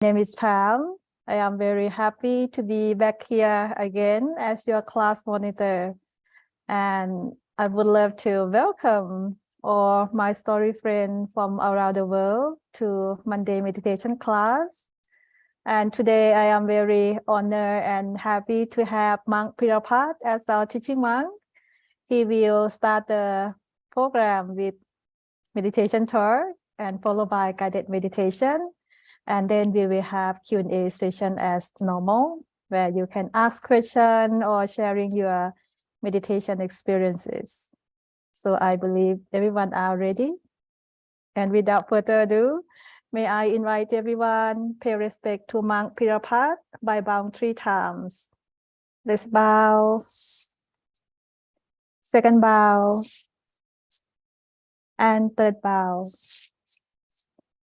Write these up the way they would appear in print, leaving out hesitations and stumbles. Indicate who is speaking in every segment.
Speaker 1: name is Pam. I am very happy to be back here again as your class monitor. And I would love to welcome all my story friends from around the world to Monday meditation class. And today I am very honored and happy to have Monk Pirapat as our teaching monk. He will start the program with meditation tour and followed by guided meditation. And then we will have Q&A session as normal, where you can ask questions or sharing your meditation experiences. So I believe everyone are ready. And without further ado, may I invite everyone pay respect to Monk Pirapat by bowing 3 times. Let's bow. Second bow. And third bow.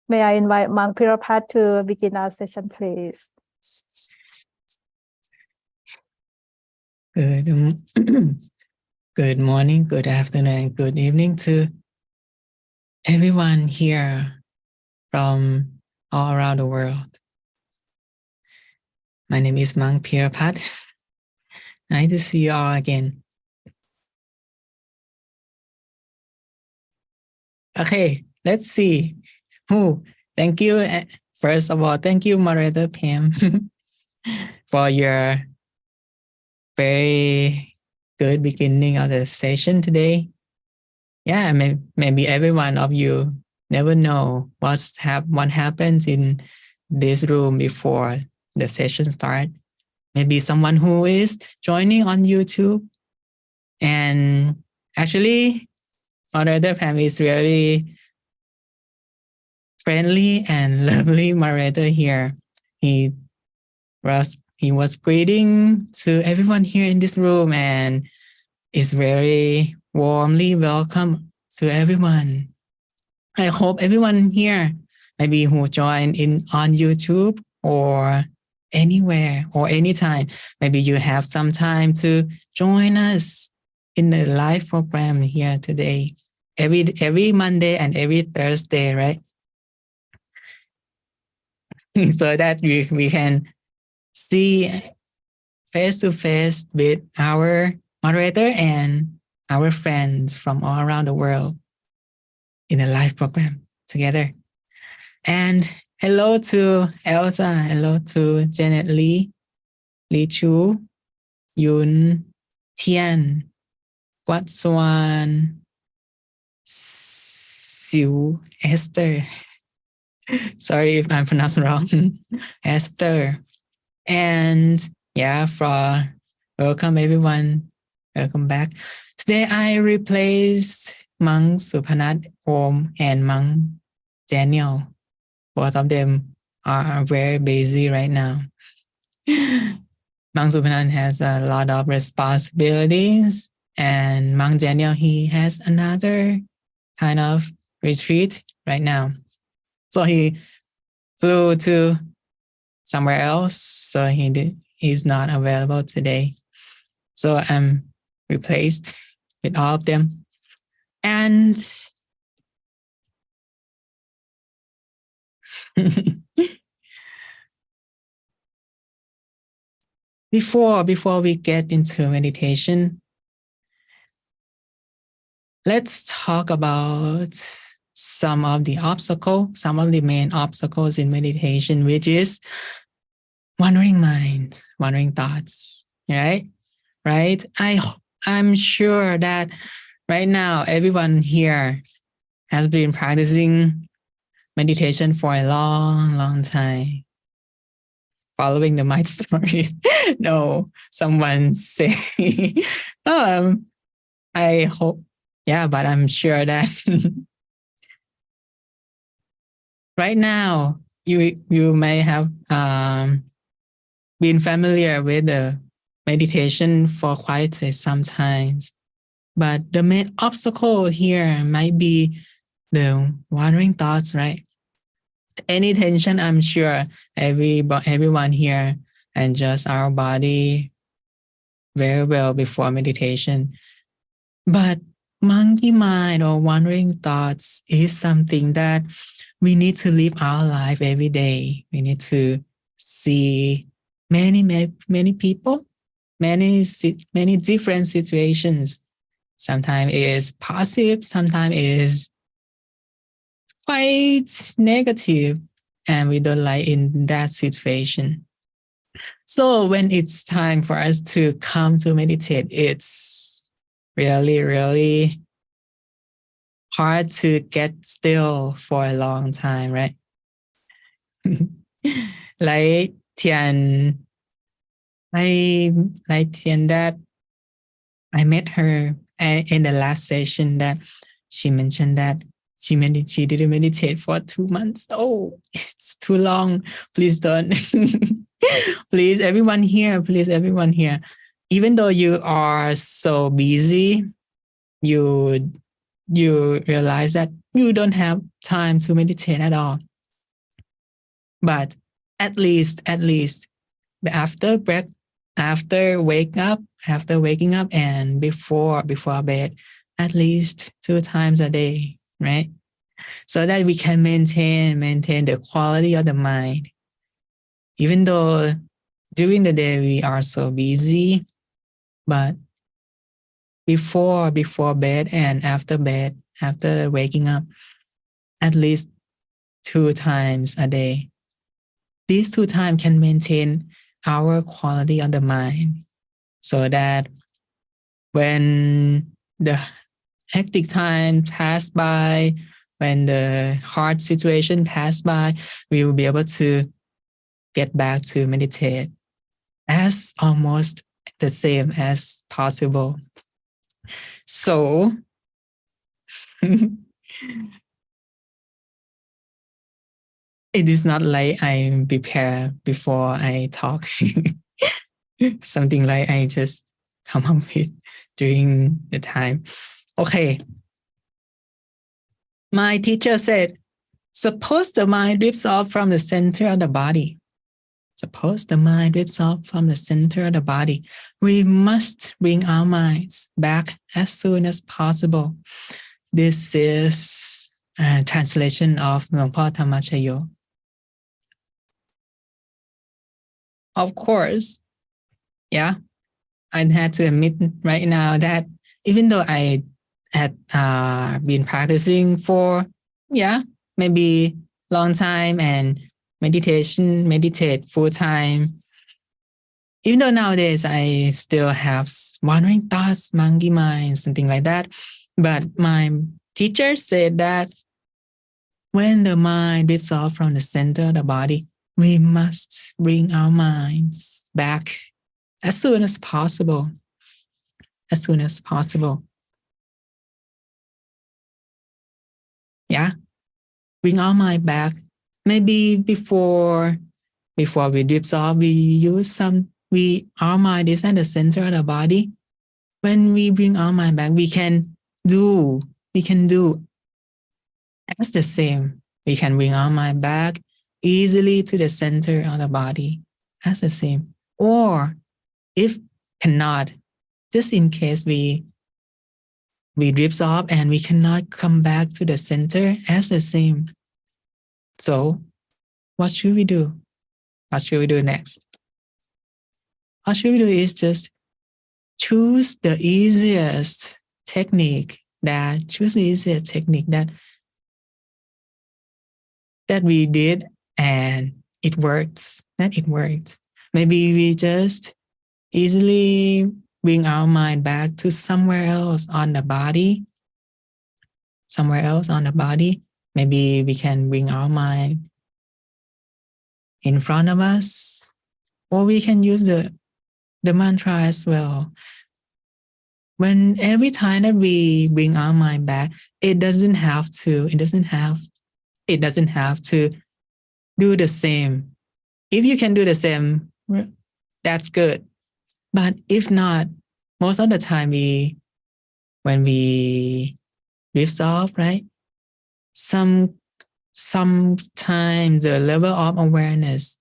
Speaker 1: May I invite Monk Pirapat to begin our session, please.
Speaker 2: Good morning, good afternoon, good evening to everyone here from all around the world. My name is Monk Pirapat. Nice to see you all again. Okay, let's see. Thank you. First of all, thank you, moderator Pam, for your very good beginning of the session today. Yeah, maybe every one of you never know what happens in this room before the session starts. Maybe someone who is joining on YouTube. And actually, moderator Pam is really friendly and lovely moderator here. He was greeting to everyone here in this room and is very warmly welcome to everyone. I hope everyone here, maybe who joined in on YouTube or anywhere or anytime, maybe you have some time to join us in the live program here today. Every Monday and every Thursday, right? So that we can see face to face with our moderator and our friends from all around the world in a live program together. And hello to Elsa, hello to Janet Lee, Lee Chu, Yun, Tian, Quat Swan, Siu, Esther. Sorry if I'm pronouncing wrong. Esther. And yeah, for welcome everyone. Welcome back. Today I replaced Monk Supanat Om and Monk Daniel. Both of them are very busy right now. Monk Supanat has a lot of responsibilities, and Monk Daniel, he has another kind of retreat right now. So he flew to somewhere else, so he's not available today. So I'm replaced with all of them. And before we get into meditation, let's talk about some of the main obstacles in meditation, which is wandering mind, wandering thoughts, right? I'm sure that right now everyone here has been practicing meditation for a long time, following the mind stories. No, someone say, I hope, yeah, but I'm sure that right now you may have been familiar with the meditation for quite some times, but the main obstacle here might be the wandering thoughts, right? Any tension, I'm sure everyone here adjusts our body very well before meditation. But monkey mind or wandering thoughts is something that we need to live our life every day. We need to see many people, many different situations. Sometimes it is positive, sometimes it is quite negative, and we don't like in that situation. So when it's time for us to come to meditate, it's really hard to get still for a long time, right? Like Tian, like Tian that I met her in the last session that she mentioned that she didn't meditate for 2 months. Oh, it's too long. Please don't. Please, everyone here. Please, everyone here. Even though you are so busy, you realize that you don't have time to meditate at all. But at least after break, after waking up and before bed, at least 2 times a day, right? So that we can maintain the quality of the mind. Even though during the day we are so busy, but before bed and after waking up, at least 2 times a day. These 2 times can maintain our quality of the mind, so that when the hectic time pass by, when the hard situation pass by, we will be able to get back to meditate as almost the same as possible. So it is not like I prepare before I talk. Something like I just come up with during the time. Okay. My teacher said, suppose the mind drifts off from the center of the body. Suppose the mind drifts off from the center of the body. We must bring our minds back as soon as possible. This is a translation of Longpo Thammachayo. Of course, yeah, I had to admit right now that even though I had been practicing for, maybe long time and meditate full time, even though nowadays I still have wandering thoughts, monkey mind, something like that. But my teacher said that when the mind drifts off from the center of the body, we must bring our minds back as soon as possible. As soon as possible. Yeah. Bring our mind back. Maybe before we drift off, our mind is at the center of the body. When we bring our mind back, we can do as the same. We can bring our mind back easily to the center of the body as the same. Or if cannot, just in case we drift off and we cannot come back to the center as the same. So what should we do? What should we do next? What should we do is just choose the easiest technique that we did and it works. That it worked. Maybe we just easily bring our mind back to somewhere else on the body. Maybe we can bring our mind in front of us, or we can use the mantra as well. When every time that we bring our mind back, it doesn't have to do the same. If you can do the same, that's good. But if not, most of the time when we drift off, right? Sometimes the level of awareness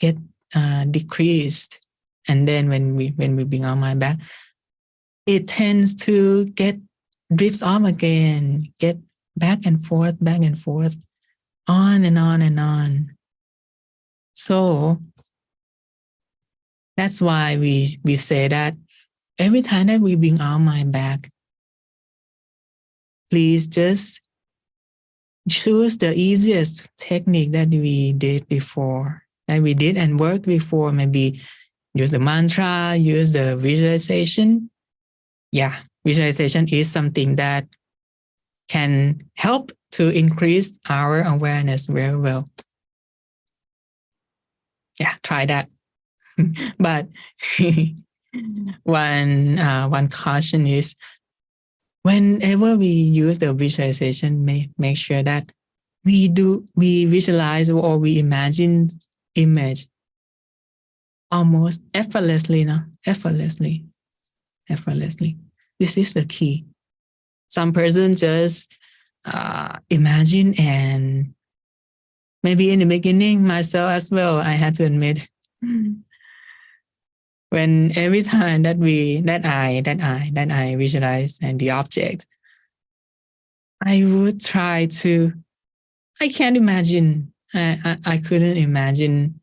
Speaker 2: get decreased, and then when we bring our mind back, it tends to get drifts off again, get back and forth on and on and on. So that's why we say that every time that we bring our mind back, please just choose the easiest technique that we did before, that we did and worked before. Maybe use the mantra, use the visualization. Yeah, visualization is something that can help to increase our awareness very well. Yeah, try that. But one caution is whenever we use the visualization, make sure that we visualize or we imagine image almost effortlessly, no? Effortlessly. This is the key. Some person just imagine, and maybe in the beginning, myself as well, I had to admit, when every time that I visualize and the object, I would try to, I can't imagine. I couldn't imagine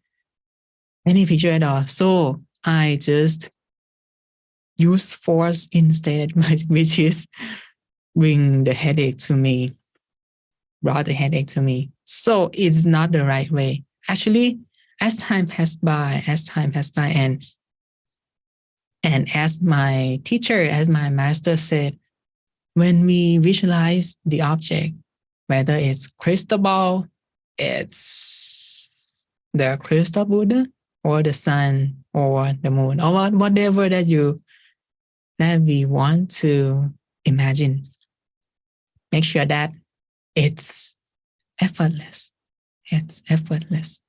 Speaker 2: any picture at all. So I just use force instead, which is brought the headache to me. So it's not the right way. Actually, as time passed by, and as my teacher, as my master said, when we visualize the object, whether it's crystal ball, it's the crystal Buddha, or the sun, or the moon, or whatever that we want to imagine. Make sure that it's effortless. It's effortless.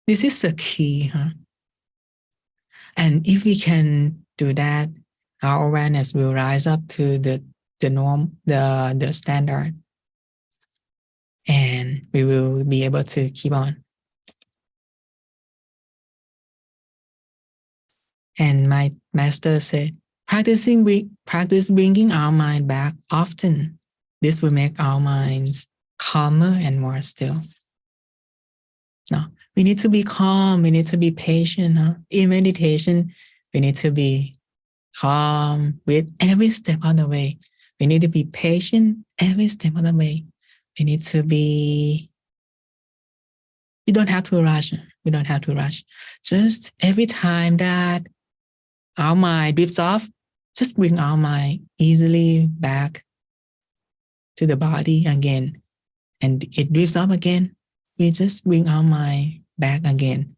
Speaker 2: This is the key, huh? And if we can do that, our awareness will rise up to the norm, the standard, and we will be able to keep on. And my master said, practice bringing our mind back often. This will make our minds calmer and more still. No, we need to be calm. We need to be patient. Huh? In meditation, we need to be calm with every step of the way. We need to be patient every step of the way. We need to be, you don't have to rush. We don't have to rush. Just every time that our mind drifts off, just bring our mind easily back to the body again. And it drifts off again. We just bring our mind back again.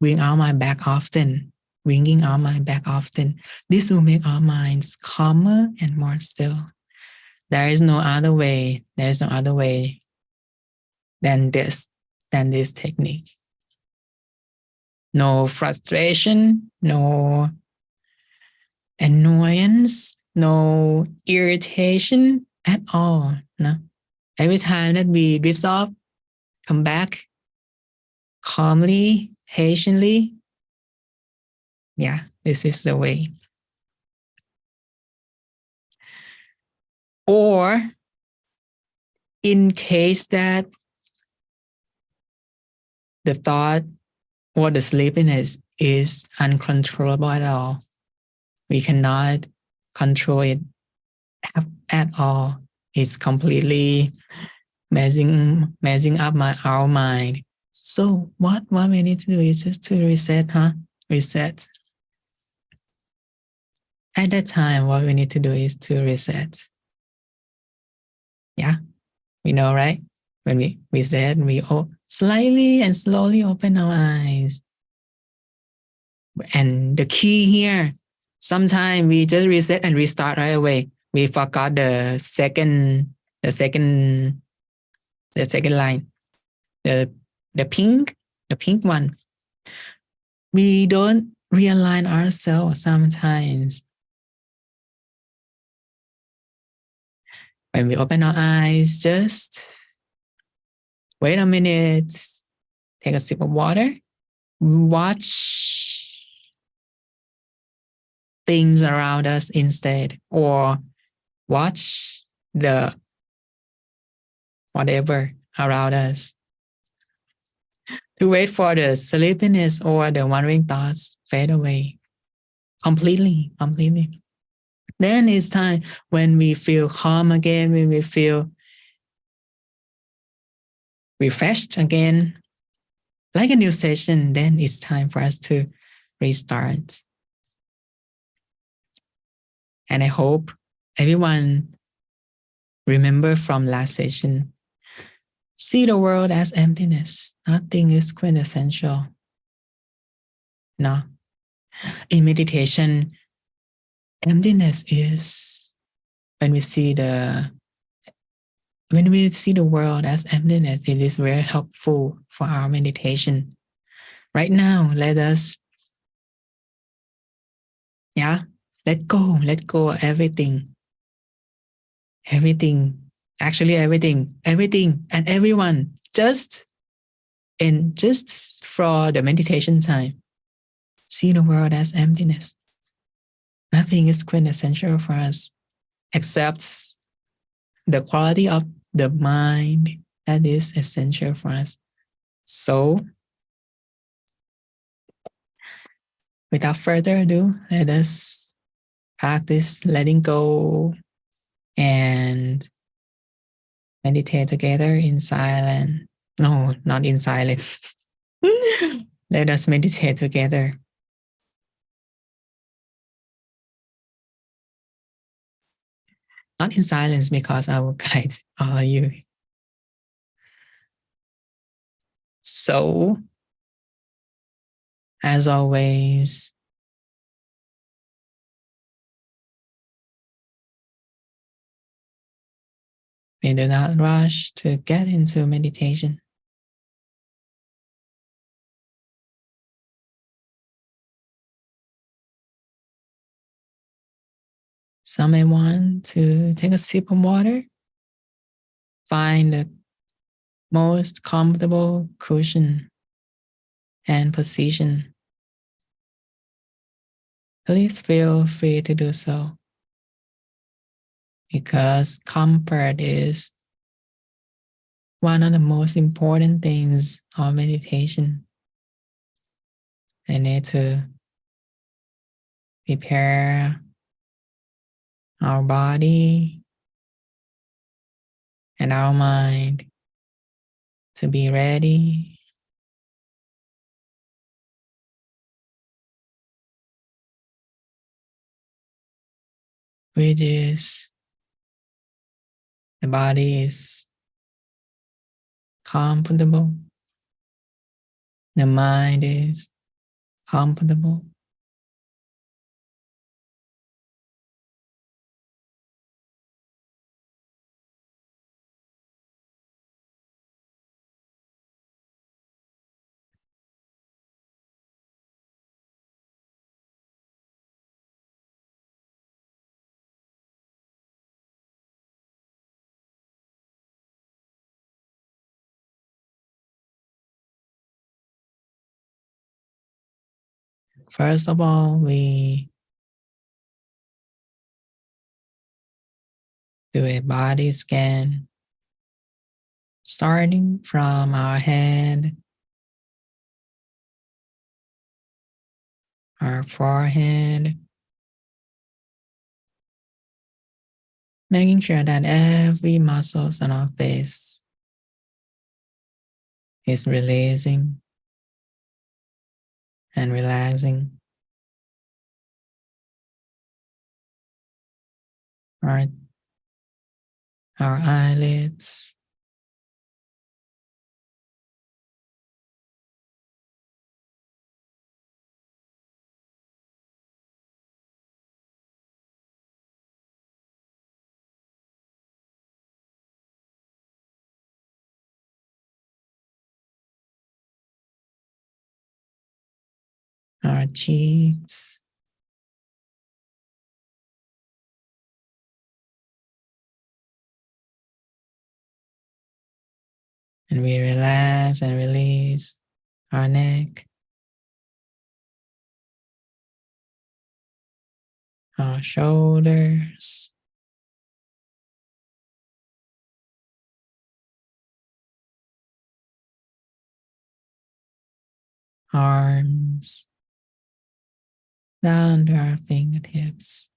Speaker 2: Bring our mind back often. Bringing our mind back often. This will make our minds calmer and more still. There is no other way. There is no other way than this technique. No frustration, no annoyance, no irritation at all. No. Every time that we drift off, come back calmly, patiently. Yeah, this is the way. Or in case that the thought or the sleepiness is uncontrollable at all, we cannot control it at all. It's completely messing up our mind. So what we need to do is just to reset, huh? Reset. At that time, what we need to do is to reset. Yeah, we know, right? When we reset, we slightly and slowly open our eyes. And the key here, sometimes we just reset and restart right away. We forgot the second line, the pink one. We don't realign ourselves sometimes. When we open our eyes, just wait a minute, take a sip of water, watch things around us instead, or watch the whatever around us, to wait for the sleepiness or the wandering thoughts fade away completely. Then it's time when we feel calm again, when we feel refreshed again, like a new session, then it's time for us to restart. And I hope everyone remember from last session, see the world as emptiness. Nothing is quintessential. No. In meditation, emptiness is when we see the world as emptiness, it is very helpful for our meditation. Right now, let us, let go of everything. Actually everything and everyone, just for the meditation time. See the world as emptiness. Nothing is quintessential for us except the quality of the mind that is essential for us. So, without further ado, let us practice letting go and meditate together in silence. No, not in silence. Let us meditate together. Not in silence, because I will guide all of you. So, as always, we do not rush to get into meditation. Some may want to take a sip of water, find the most comfortable cushion and position. Please feel free to do so, because comfort is one of the most important things of meditation. I need to prepare our body and our mind to be ready. Which is, the body is comfortable, the mind is comfortable. First of all, we do a body scan, starting from our head, our forehead, making sure that every muscle on our face is releasing and relaxing. Our eyelids, our cheeks, and we relax and release our neck, our shoulders, arms, down to our fingertips.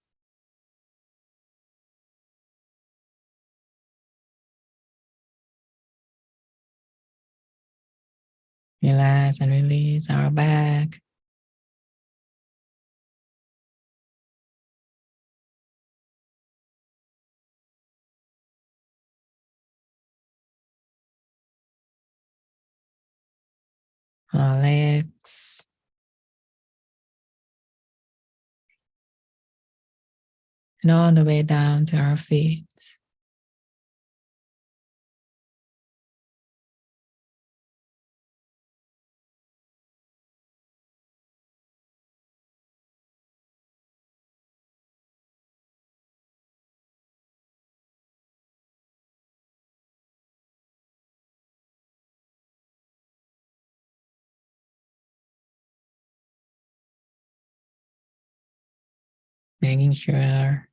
Speaker 2: Relax and release our back. Our legs, and all the way down to our feet. Making sure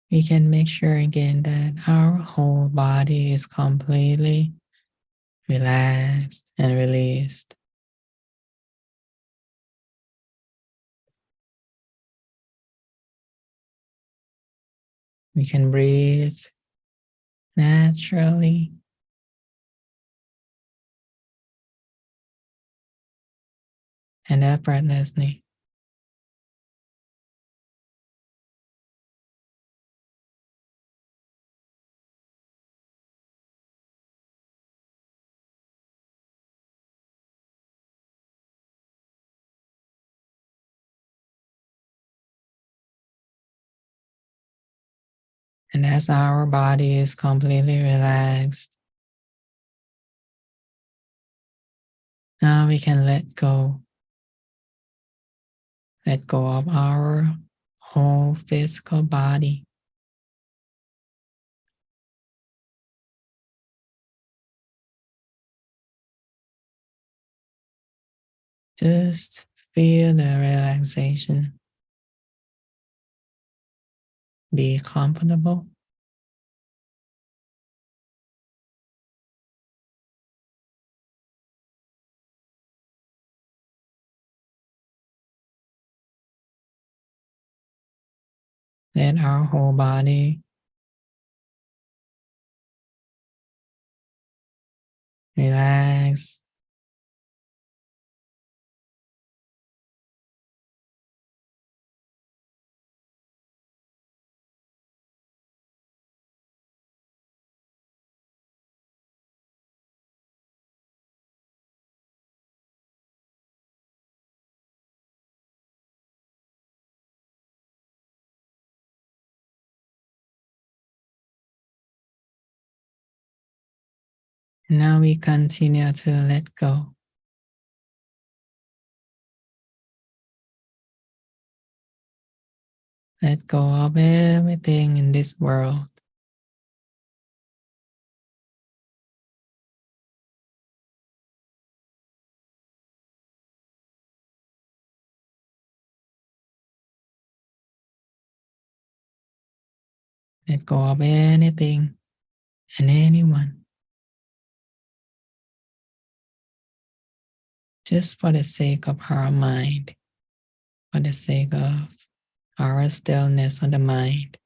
Speaker 2: we can make sure again that our whole body is completely relaxed and released. We can breathe naturally and effortlessly. And as our body is completely relaxed, now we can let go of our whole physical body. Just feel the relaxation. Be comfortable. Let our whole body relax. Now we continue to let go. Let go of everything in this world. Let go of anything and anyone, just for the sake of our mind, for the sake of our stillness of the mind.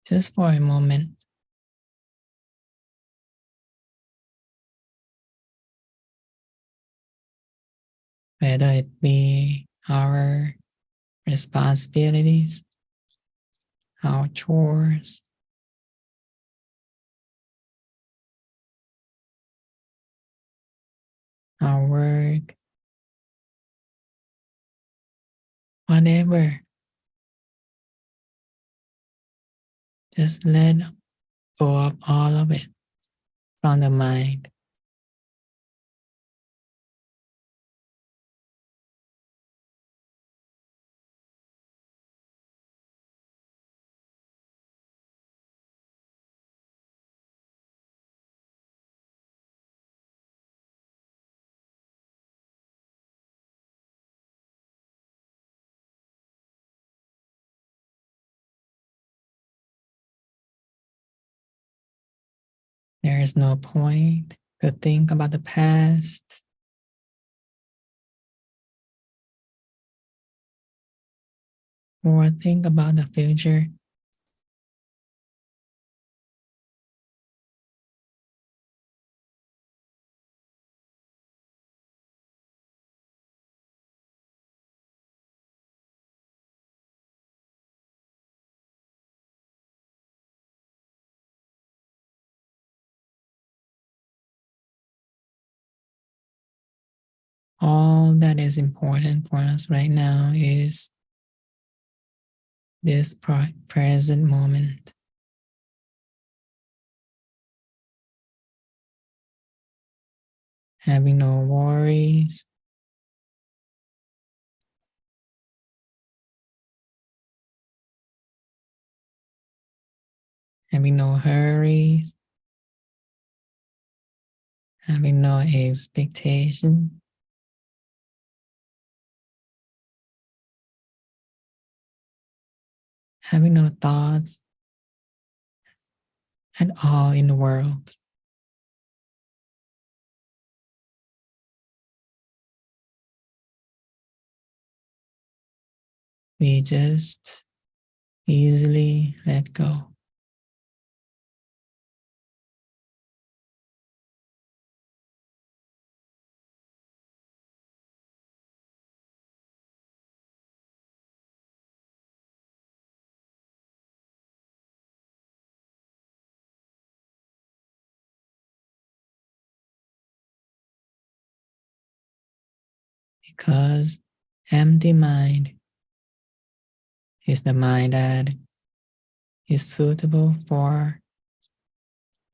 Speaker 2: Just for a moment. Whether it be our responsibilities, our chores, our work, whatever. Just let go of all of it from the mind. There is no point to think about the past or think about the future. All that is important for us right now is this present moment. Having no worries, having no hurries, having no expectation, having no thoughts at all in the world. We just easily let go. Because empty mind is the mind that is suitable for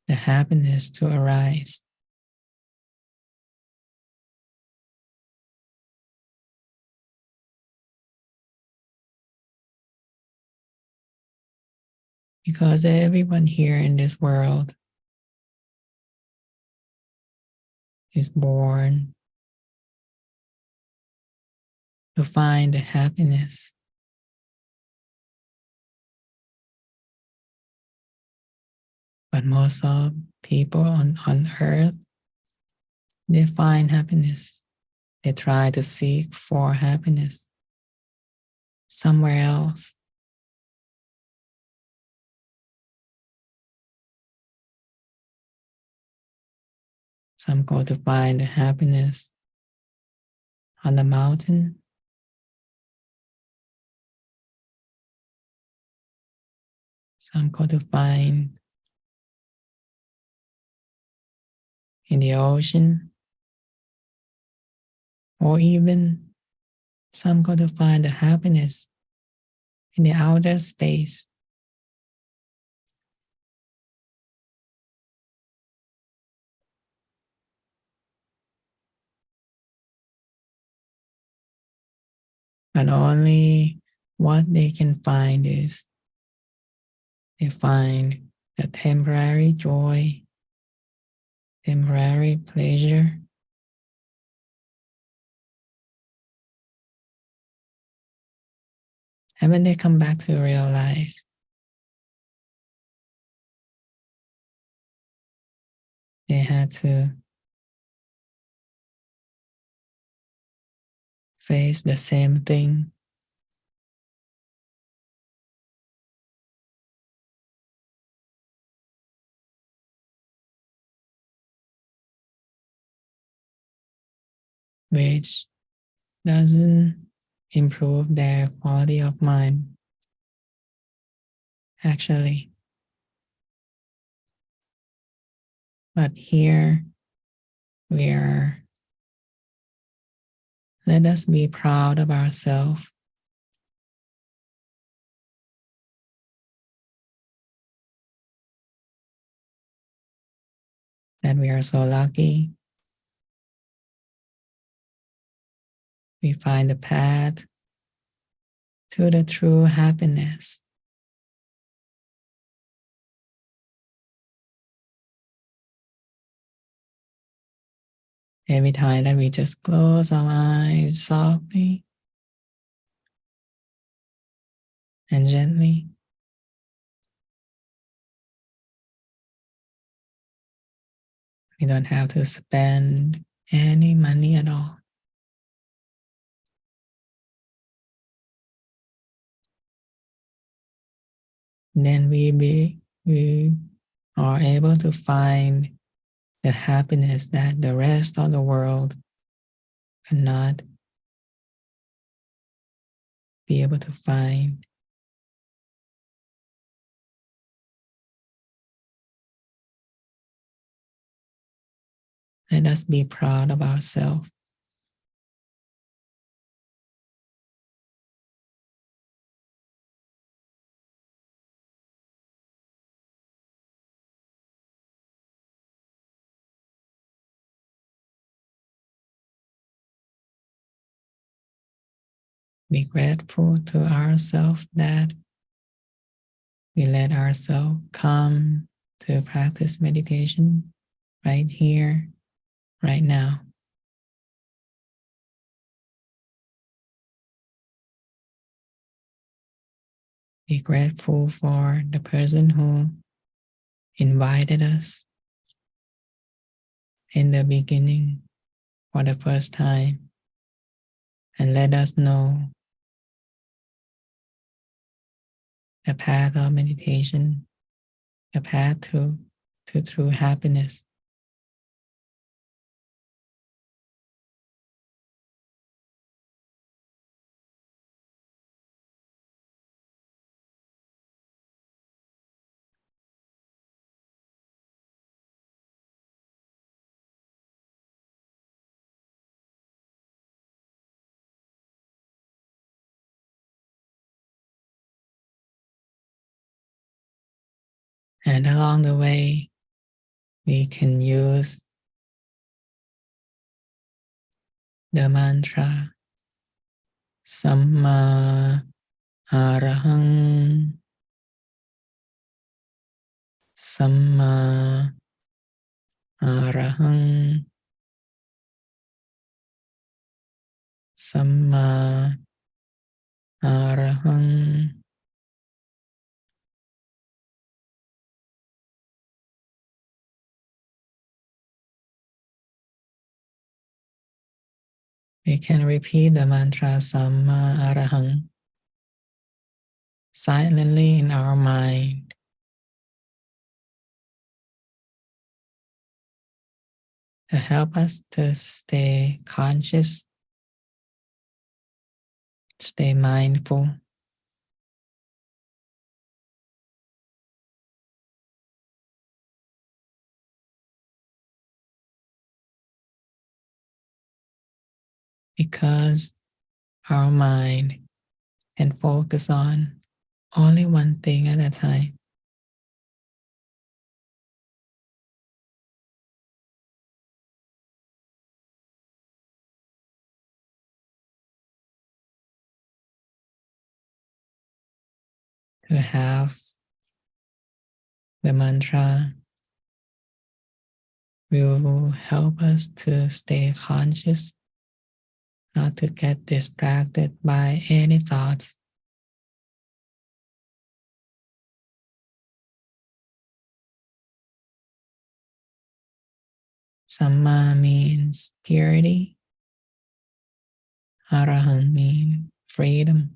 Speaker 2: the happiness to arise. Because everyone here in this world is born to find happiness. But most of people on earth, they find happiness. They try to seek for happiness somewhere else. Some go to find happiness on the mountain. Some go to find in the ocean, or even some go to find the happiness in the outer space. But only what they can find is they find the temporary joy, temporary pleasure. And when they come back to real life, they had to face the same thing. Which doesn't improve their quality of mind, actually. But here we are, let us be proud of ourselves. That we are so lucky. We find the path to the true happiness. Every time that we just close our eyes softly and gently, We don't have to spend any money at all. Then we are able to find the happiness that the rest of the world cannot be able to find. Let us be proud of ourselves. Be grateful to ourselves that we let ourselves come to practice meditation right here, right now. Be grateful for the person who invited us in the beginning for the first time and let us know the path of meditation, the path to true happiness. And along the way, we can use the mantra Samma Arahang, Samma Arahang, Samma Arahang. We can repeat the mantra Samma Arahang silently in our mind to help us to stay conscious, stay mindful, because our mind can focus on only one thing at a time. To have the mantra will help us to stay conscious, not to get distracted by any thoughts. Samma means purity. Arahant means freedom.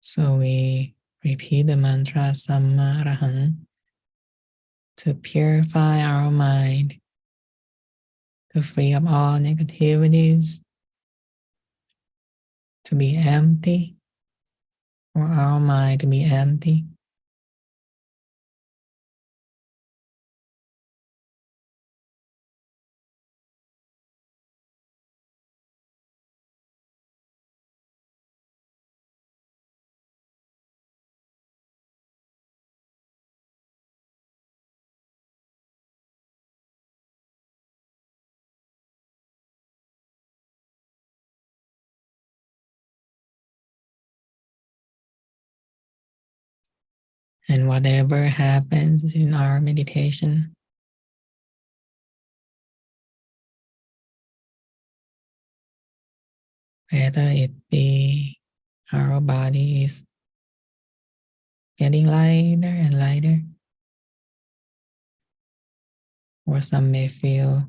Speaker 2: So we repeat the mantra Samma Arahant to purify our mind, to free up all negativities, to be empty, for our mind to be empty. And whatever happens in our meditation, whether it be our body is getting lighter and lighter, or some may feel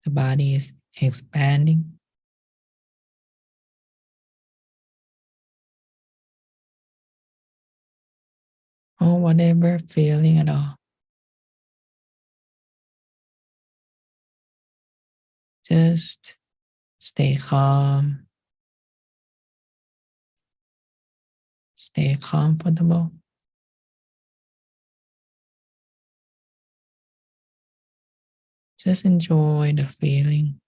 Speaker 2: the body is expanding, or whatever feeling at all. Just stay calm, stay comfortable. Just enjoy the feeling,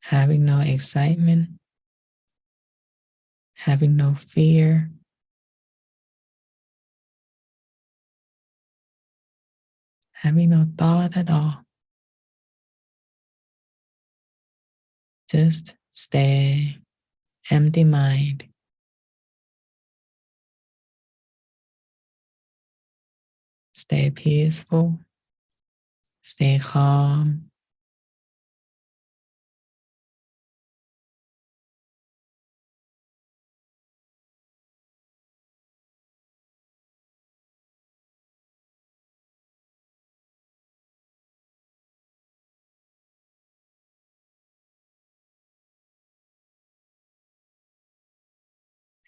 Speaker 2: having no excitement, having no fear, having no thought at all. Just stay empty mind. Stay peaceful, stay calm.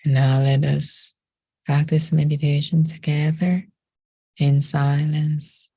Speaker 2: And now let us practice meditation together in silence.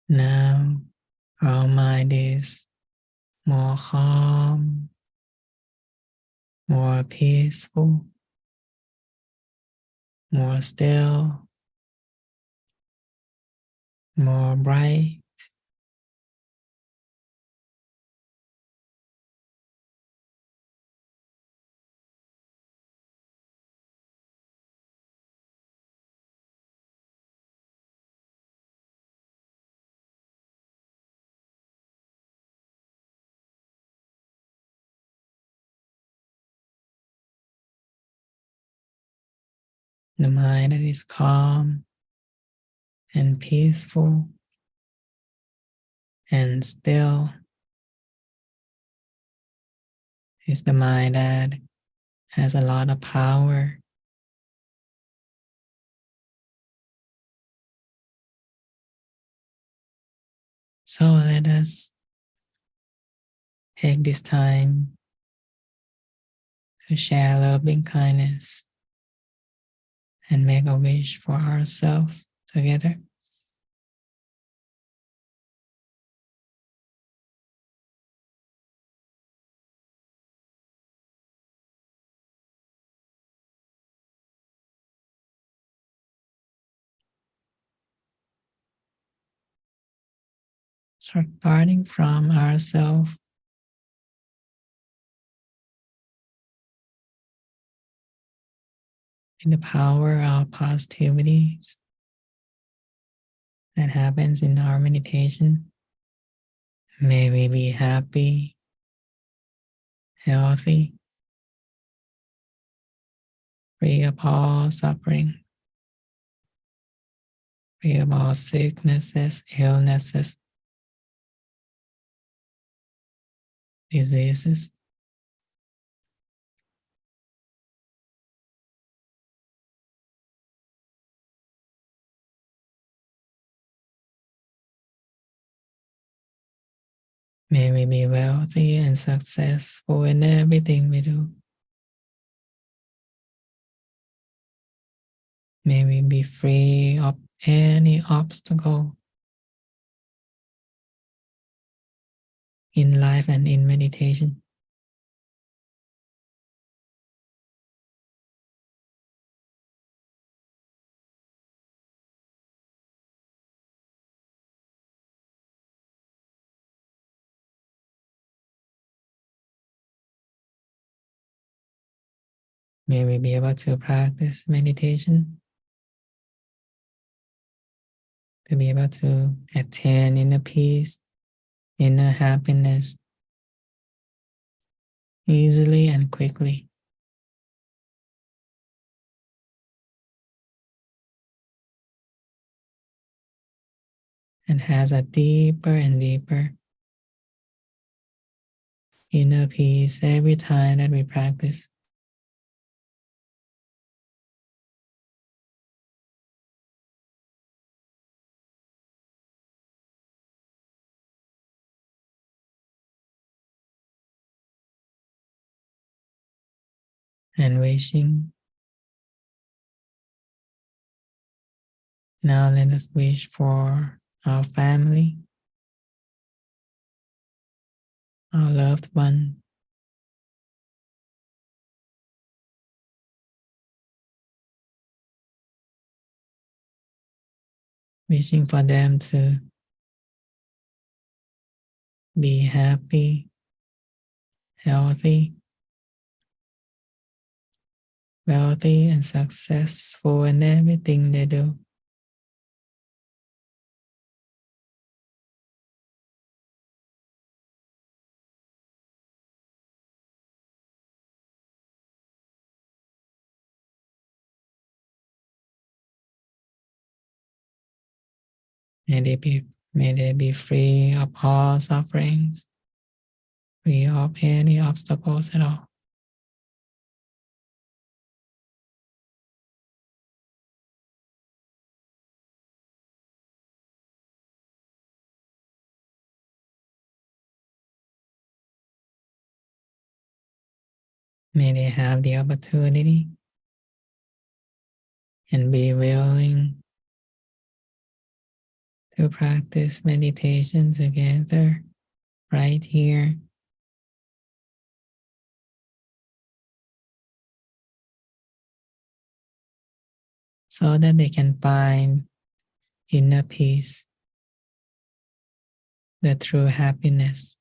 Speaker 2: Now our mind is more calm, more peaceful, more still, more bright. The mind that is calm and peaceful and still is the mind that has a lot of power. So let us take this time to share loving kindness and make a wish for ourselves together. Starting from ourselves, in the power of positivity that happens in our meditation. May we be happy, healthy, free of all suffering, free of all sicknesses, illnesses, diseases. May we be wealthy and successful in everything we do. May we be free of any obstacle in life and in meditation. May we be able to practice meditation to be able to attain inner peace, inner happiness easily and quickly. And has a deeper and deeper inner peace every time that we practice. And wishing. Now let us wish for our family, our loved one, wishing for them to be happy, healthy, wealthy, and successful in everything they do. May they be free of all sufferings, free of any obstacles at all. May they have the opportunity and be willing to practice meditation together right here, so that they can find inner peace, the true happiness.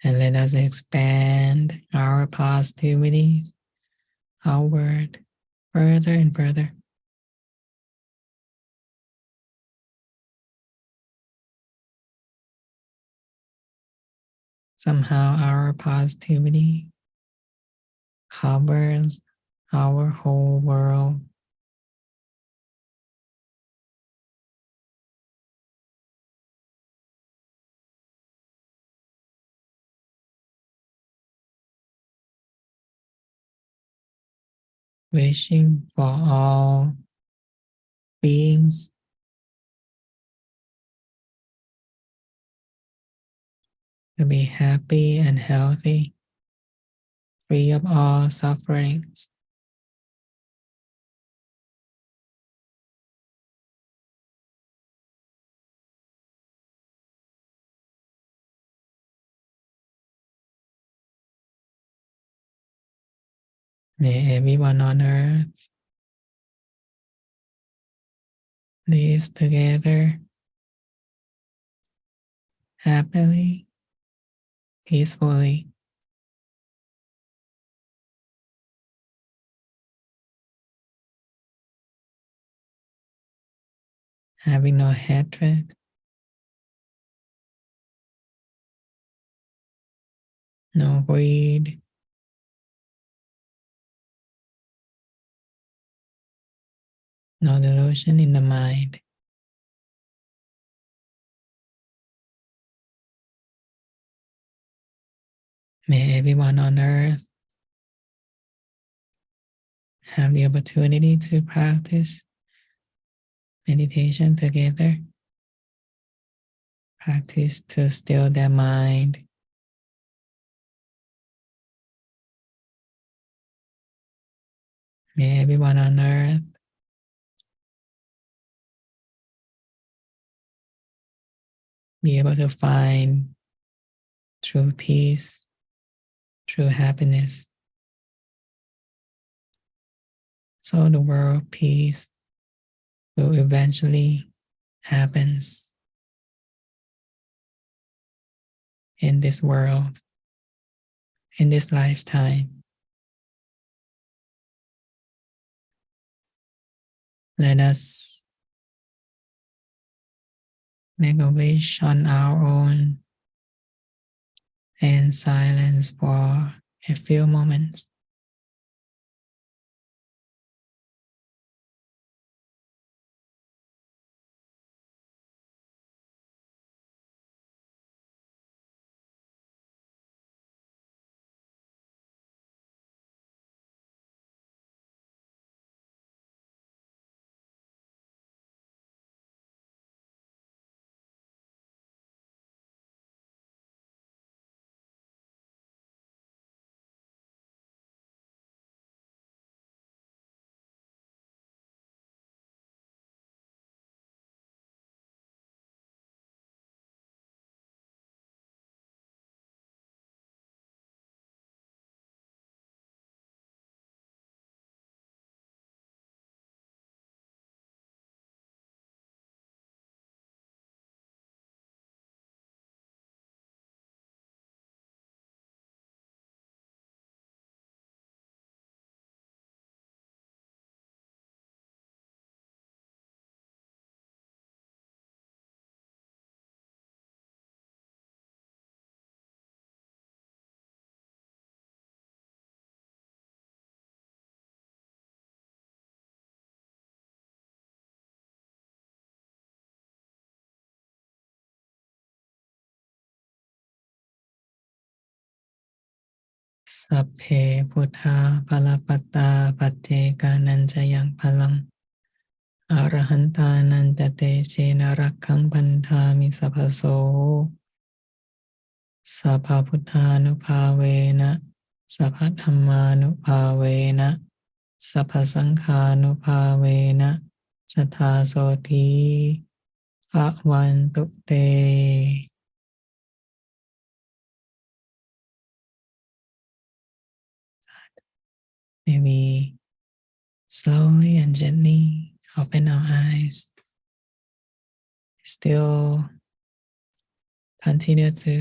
Speaker 2: And let us expand our positivities outward further and further. Somehow our positivity covers our whole world. Wishing for all beings to be happy and healthy, free of all sufferings. May everyone on earth live together happily, peacefully, having no hatred, no greed, no delusion in the mind. May everyone on earth have the opportunity to practice meditation together, practice to still their mind. May everyone on earth be able to find true peace, true happiness. So the world peace will eventually happen in this world, in this lifetime. Let us make a wish on our own and silence for a few moments. สัพเพพุทธาภลปัตตาปัจเจกานันจะยังพลังอรหันตานันจะเตเชนะรักขังพันธามิสัพพโสสัพพพุทธานุภาเวนะสัพพธัมมานุภาเวนะสัพพสังฆานุภาเวนะสัทธาโสธีภวันตุเต Maybe slowly and gently open our eyes. Still continue to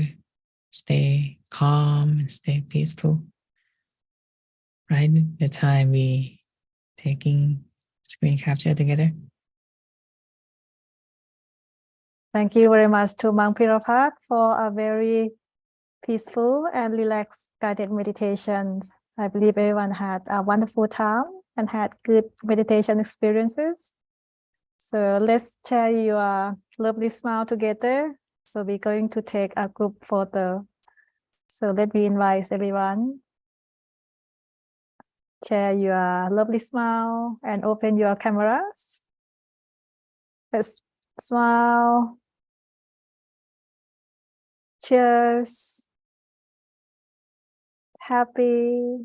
Speaker 2: stay calm and stay peaceful. Right the time we taking screen capture together.
Speaker 1: Thank you very much to Monk Pirapat for a very peaceful and relaxed guided meditations. I believe everyone had a wonderful time and had good meditation experiences. So let's share your lovely smile together. So we're going to take a group photo. So let me invite everyone. Share your lovely smile and open your cameras. Let's smile. Cheers. Happy.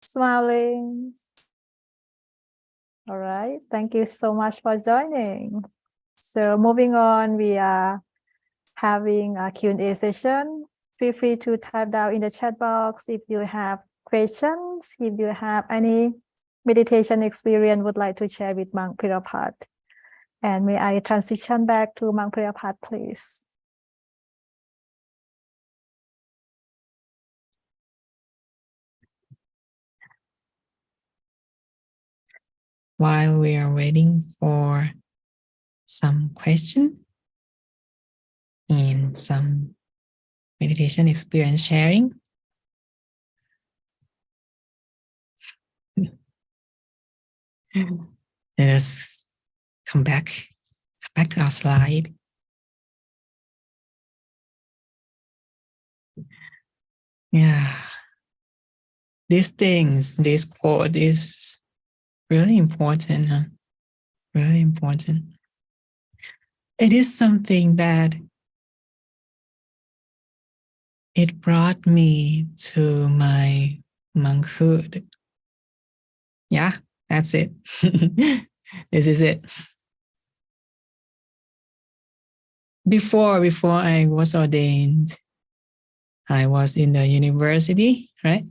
Speaker 1: Smiling. All right. Thank you so much for joining. So moving on, we are having a Q&A session. Feel free to type down in the chat box if you have questions, if you have any meditation experience would like to share with Monk Pirapat. And may I transition back to Monk Pirapat, please.
Speaker 2: While we are waiting for some question and some meditation experience sharing, let us come back to our slide. Yeah, these things, this quote is really important, huh? Really important. It is something that it brought me to my monkhood. Yeah, that's it. This is it. Before I was ordained, I was in the university, right?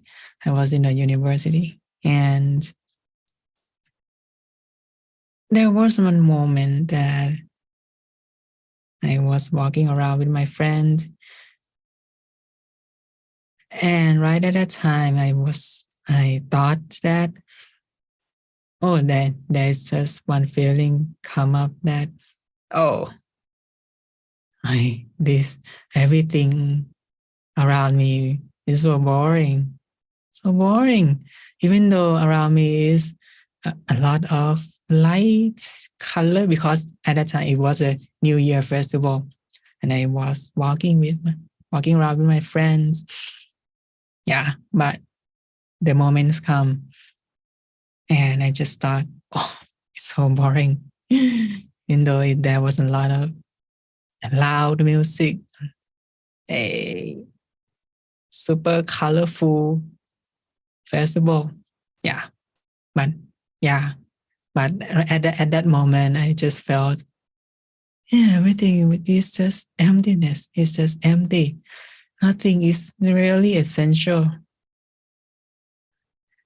Speaker 2: I was in the university, and there was one moment that I was walking around with my friend, and right at that time, I thought that, oh, that there's just one feeling come up that, oh, everything around me is so boring. Even though around me is a lot of light color, because at that time it was a New Year festival, and I was walking around with my friends. Yeah, but the moments come, and I just thought, oh, it's so boring. Even though there was a lot of loud music, a super colorful festival. But at that moment, I just felt, everything is just emptiness. It's just empty. Nothing is really essential.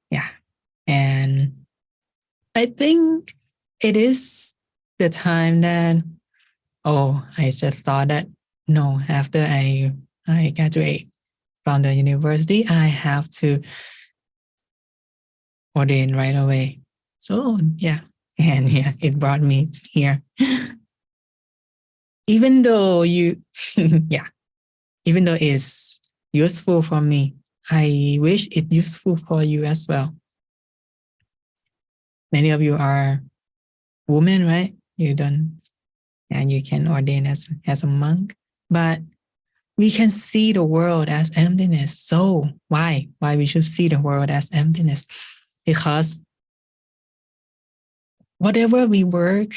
Speaker 2: Yeah. And I think it is the time that, I just thought that, no, after I graduate from the university, I have to ordain right away. So it brought me here. Even though even though it's useful for me, I wish it's useful for you as well. Many of you are women, right? You can ordain as a monk, but we can see the world as emptiness. So why we should see the world as emptiness? Because whatever we work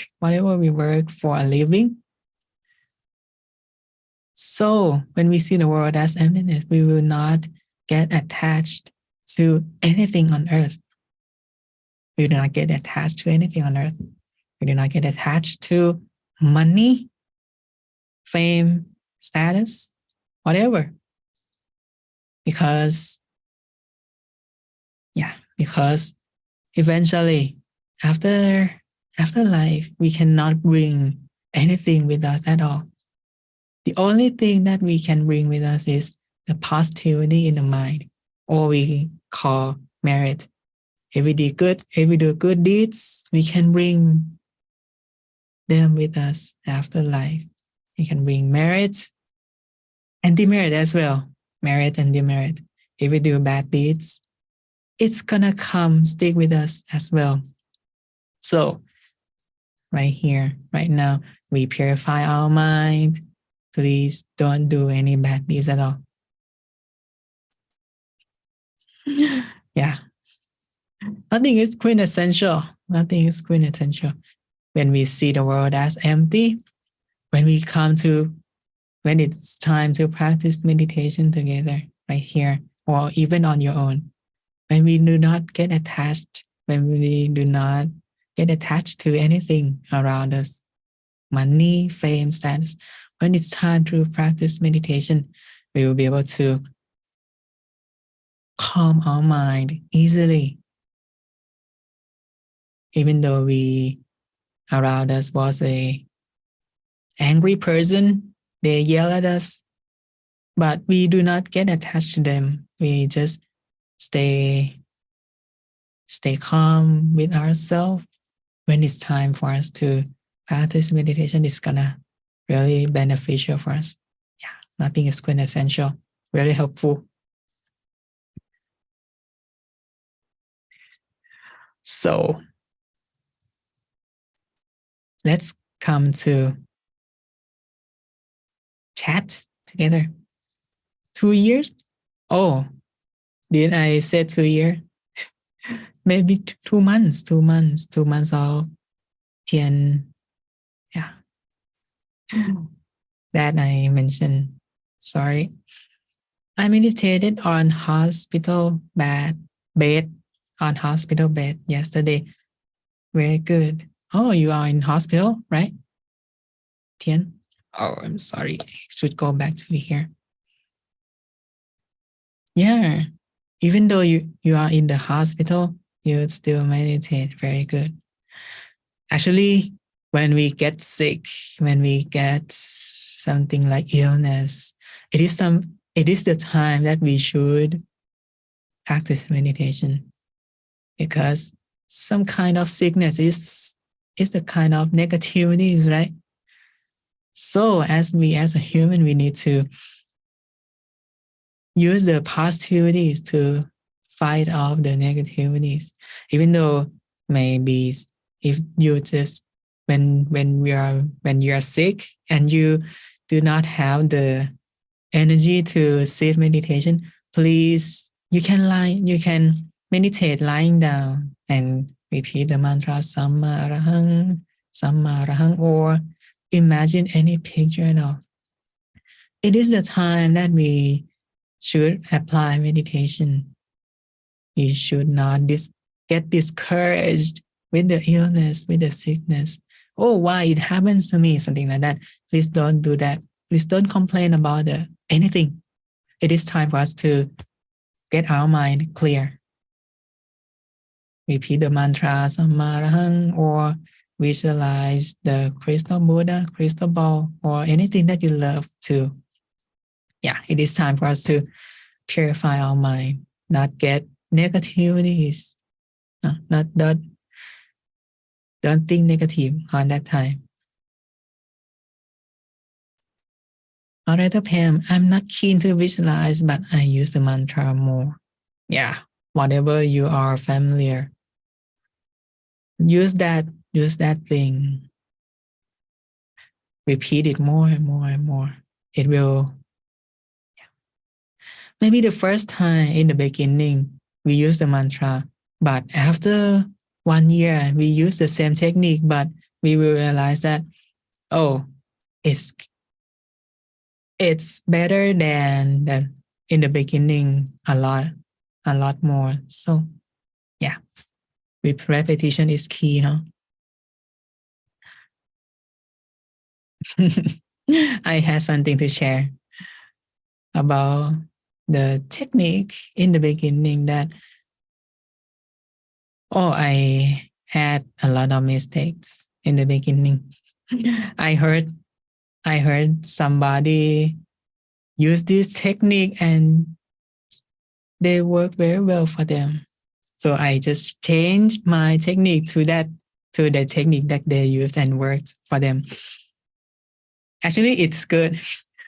Speaker 2: for a living, so when we see the world as emptiness, we will not get attached to anything on earth. We do not get attached to anything on earth. We do not get attached to money, fame, status, whatever. Because eventually after life, we cannot bring anything with us at all. The only thing that we can bring with us is the positivity in the mind, or we call merit. If we do good deeds, we can bring them with us after life. We can bring merit and demerit as well. Merit and demerit. If we do bad deeds, it's gonna stick with us as well. So right here, right now, we purify our mind. Please don't do any bad deeds at all. Yeah. Nothing is quintessential. Nothing is quintessential. When we see the world as empty, when it's time to practice meditation together, right here, or even on your own, when we do not get attached, to anything around us, money, fame, status, when it's time to practice meditation, we will be able to calm our mind easily. Even though around us was a angry person, they yell at us, but we do not get attached to them. We just stay calm with ourselves. When it's time for us to practice meditation, it's gonna really beneficial for us. Yeah, nothing is quintessential, really helpful. So let's come to chat together. 2 years? Oh, did I say 2 years? Maybe 2 months, 2 months, 2 months of Tian. Yeah. That I mentioned. Sorry. I meditated on hospital bed yesterday. Very good. Oh, you are in hospital, right? Tian? Oh, I'm sorry. I should go back to here. Yeah. Even though you are in the hospital, you still meditate. Very good. Actually, when we get sick, when we get something like illness, it is the time that we should practice meditation, because some kind of sickness is the kind of negativities, right? So as a human, we need to use the positivities to fight off the negativities. Even though maybe if you just when you are sick and you do not have the energy to sit meditation, please you can meditate lying down and repeat the mantra Samma Arahang, or imagine any picture at all. It is the time that we should apply meditation. We should not get discouraged with the illness, with the sickness. Oh, why it happens to me? Something like that. Please don't do that. Please don't complain about anything. It is time for us to get our mind clear. Repeat the mantra Sammarahang, or visualize the crystal Buddha, crystal ball, or anything that you love to. Yeah, it is time for us to purify our mind, not get negativities. Don't think negative on that time. All right, Pam, I'm not keen to visualize, but I use the mantra more. Yeah, whatever you are familiar. Use that thing. Repeat it more and more and more. It will maybe the first time in the beginning, we use the mantra, but after 1 year, we use the same technique, but we will realize that, oh, it's better than in the beginning a lot more. So yeah, repetition is key, no? I had something to share about the technique in the beginning that, I had a lot of mistakes in the beginning. I heard somebody use this technique and they work very well for them. So I just changed my technique to the technique that they use and worked for them. Actually, it's good.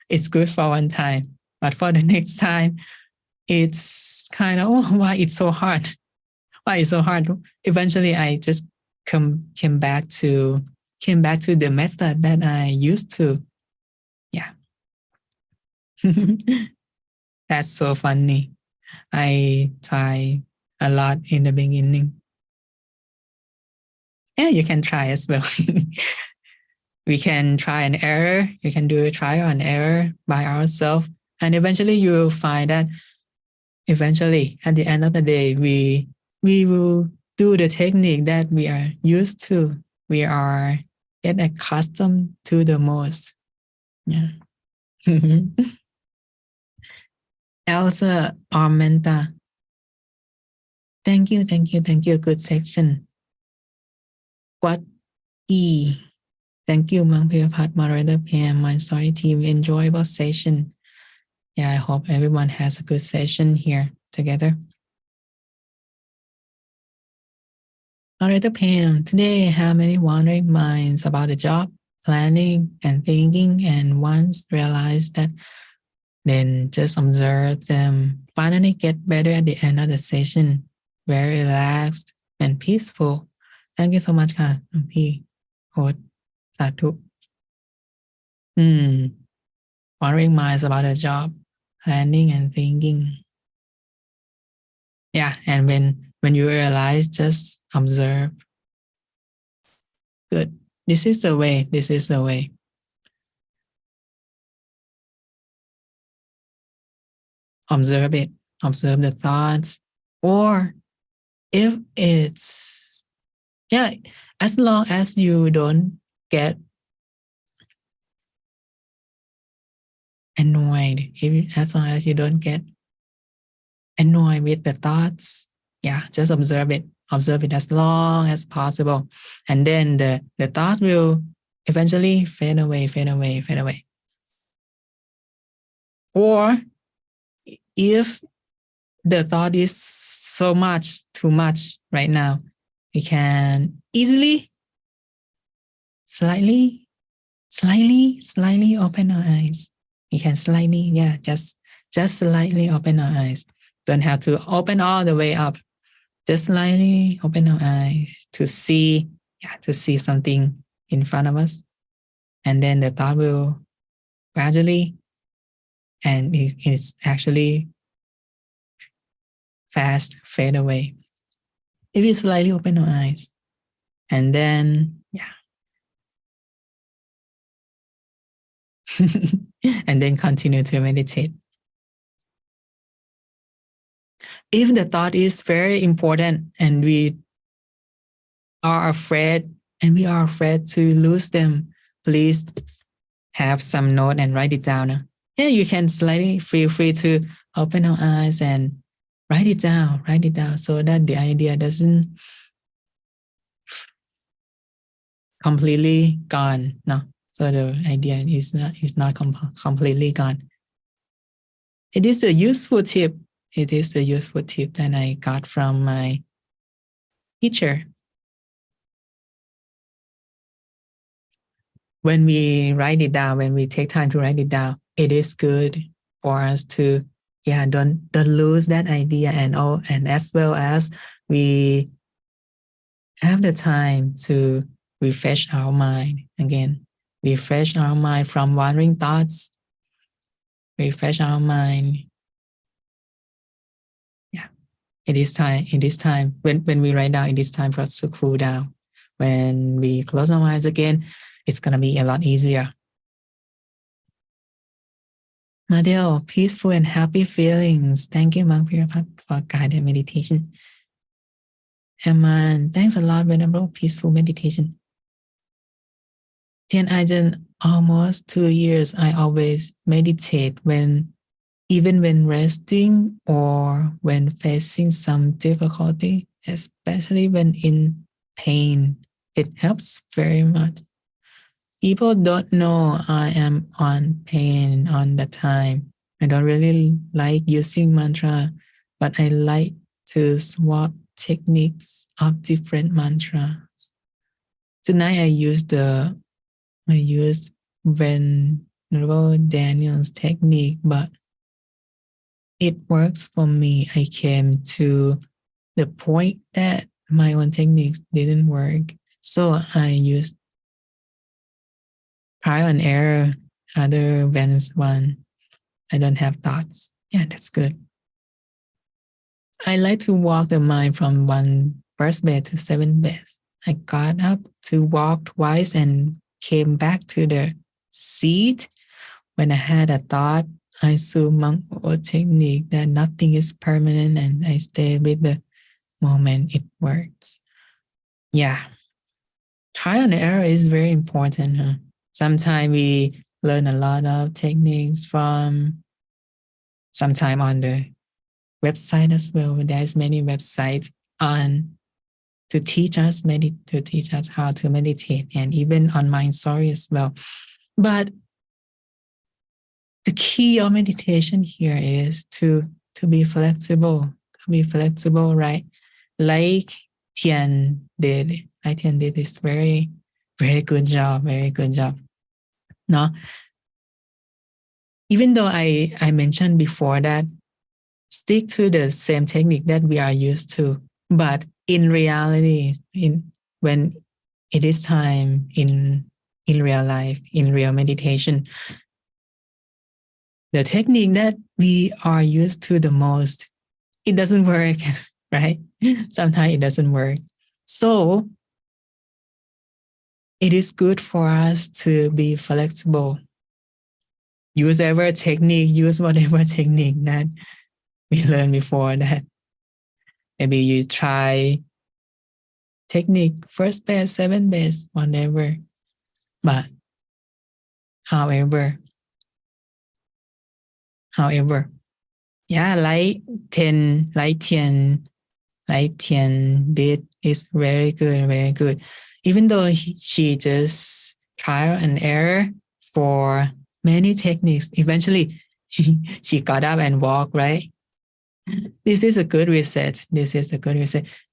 Speaker 2: It's good for one time, but for the next time, it's kind of, why it's so hard? Why it's so hard? Eventually, I just came back to the method that I used to. Yeah. That's so funny. I try a lot in the beginning. Yeah, you can try as well. We can try and error. You can do a trial and error by ourselves. And eventually you will find that eventually at the end of the day, we will do the technique that we are used to. We are get accustomed to the most. Yeah. Elsa Armenta. Thank you. Good section. What E? Thank you, Mang Priyapat, moderator PM, my story team. Enjoyable session. Yeah, I hope everyone has a good session here together. Moderator Pam, today I have many wandering minds about the job, planning and thinking, and once realized that, then just observe them. Finally get better at the end of the session. Very relaxed and peaceful. Thank you so much, ค่ะพี่โค้ดสาธุ Wandering minds about the job, planning and thinking. Yeah, and when you realize, just observe. Good. This is the way. Observe it. Observe the thoughts. Or if it's, yeah, as long as you don't get annoyed, as long as you don't get annoyed with the thoughts, yeah, just observe it. Observe it as long as possible. And then the thought will eventually fade away. Or if the thought is too much right now, we can easily, slightly open our eyes. We can slightly, just slightly open our eyes. Don't have to open all the way up. Just slightly open our eyes to see something in front of us. And then the thought will gradually, and it's actually fast fade away. If we slightly open our eyes, and then, and then continue to meditate. If the thought is very important and we are afraid to lose them, please have some note and write it down. Yeah, you can slightly feel free to open our eyes and write it down so that the idea doesn't completely gone. No, so the idea is not completely gone. It is a useful tip. That I got from my teacher. When we write it down, when we take time to write it down, it is good for us to, don't lose that idea, and as well as we have the time to refresh our mind again. Refresh our mind from wandering thoughts. Refresh our mind it is time when we write down, it is time for us to cool down. When we close our eyes again, it's gonna be a lot easier. Madel, peaceful and happy feelings. Thank you, Monk Pirapat, for guided meditation. Aman, thanks a lot, Venerable. Peaceful meditation. Tian Aizhen, almost 2 years, I always meditate even when resting or when facing some difficulty, especially when in pain. It helps very much. People don't know I am on pain on the time. I don't really like using mantra, but I like to swap techniques of different mantras. Tonight I used Venerable Daniel's technique, but it works for me. I came to the point that my own techniques didn't work. So I used trial and error, other advanced one. I don't have thoughts. Yeah, that's good. I like to walk the mind from first bed to 7th bed. I got up to walk twice and came back to the seat. When I had a thought, I saw monk or technique that nothing is permanent and I stay with the moment. It works. Yeah. Trial and error is very important. Huh? Sometimes we learn a lot of techniques from sometime on the website as well. There's many websites on to teach us how to meditate, and even on Mind Story as well. But the key of meditation here is to be flexible. To be flexible, right? Like Tian did. Tian did this very, very good job. Very good job. No, even though I mentioned before that stick to the same technique that we are used to, but in reality, when it is time in real life, in real meditation, the technique that we are used to the most, it doesn't work, right? Sometimes it doesn't work. So it is good for us to be flexible. Use whatever technique that we learned before that. Maybe you try technique, first best, 7th best, whatever. But however, yeah, like Tian did is very good, very good. Even though she just trial and error for many techniques, eventually she got up and walked, right? This is a good reset.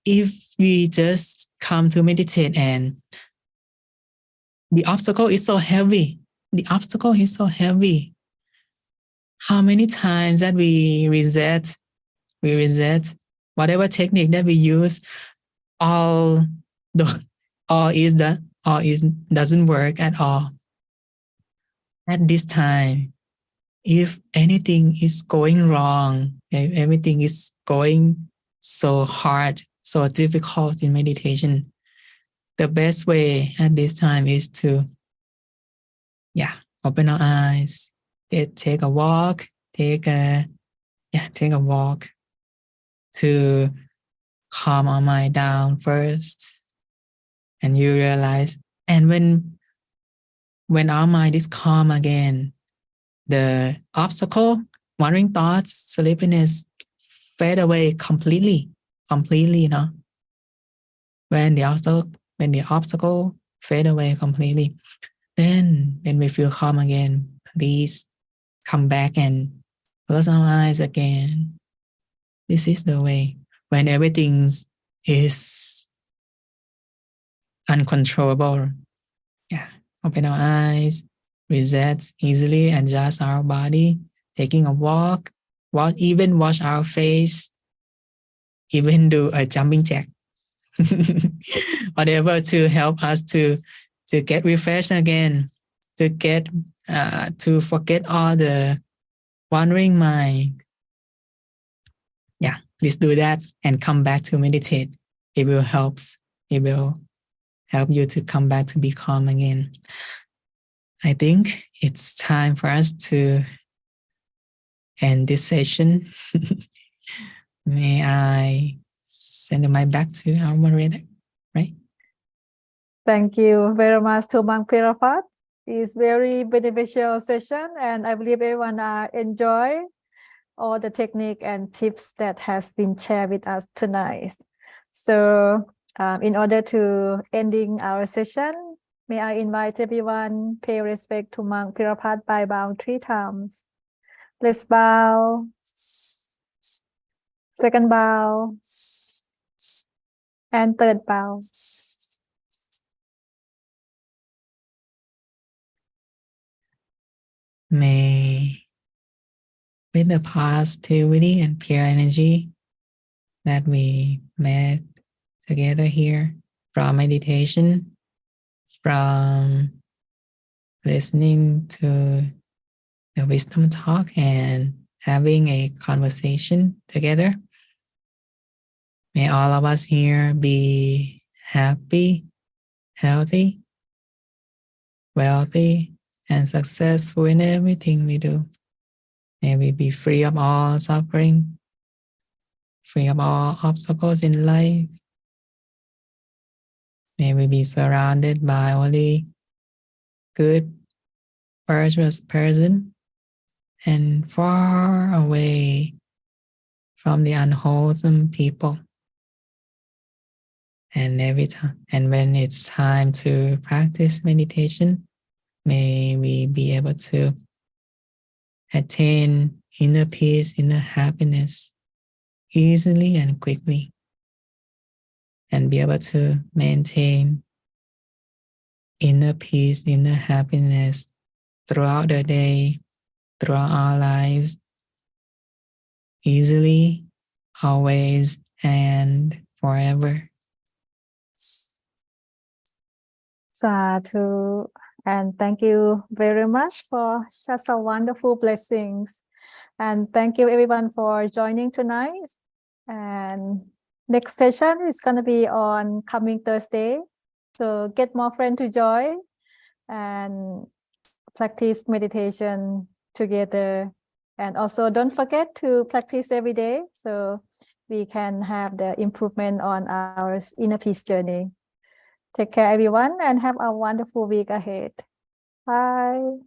Speaker 2: If we just come to meditate and the obstacle is so heavy, how many times that we reset whatever technique that we use, all doesn't work at all. At this time, if anything is going wrong, if everything is going so hard, so difficult in meditation, the best way at this time is to, open our eyes, take a walk, take a walk to calm our mind down first. And you realize, and when our mind is calm again, the obstacle, wandering thoughts, sleepiness fade away completely, you know. When the obstacle fade away completely, then when we feel calm again, please come back and close our eyes again. This is the way. When everything is uncontrollable, open our eyes, reset easily, adjust our body, taking a walk, even wash our face, even do a jumping jack, whatever to help us to get refreshed again, to get to forget all the wandering mind. please do that and come back to meditate. It will help you to come back to be calm again. I think it's time for us to end this session. May I send the mic back to our moderator, right?
Speaker 1: Thank you very much to Monk Pirapat. It's very beneficial session, and I believe everyone enjoy all the technique and tips that has been shared with us tonight. So in order to ending our session, may I invite everyone pay respect to Monk Pirapat by bow 3 times. Let's bow. Second bow. And third bow.
Speaker 2: May, with the positivity and pure energy that we met together here from meditation, from listening to the wisdom talk and having a conversation together, may all of us here be happy, healthy, wealthy, and successful in everything we do. May we be free of all suffering, free of all obstacles in life. May we be surrounded by only good, virtuous person and far away from the unwholesome people. And every time, and when it's time to practice meditation, may we be able to attain inner peace, inner happiness easily and quickly, and be able to maintain inner peace, inner happiness throughout the day, throughout our lives, easily, always, and forever.
Speaker 1: Sadhu. And thank you very much for such a wonderful blessings. And thank you everyone for joining tonight. And next session is going to be on coming Thursday. So get more friends to join and practice meditation together. And also don't forget to practice every day so we can have the improvement on our inner peace journey. Take care, everyone, and have a wonderful week ahead. Bye.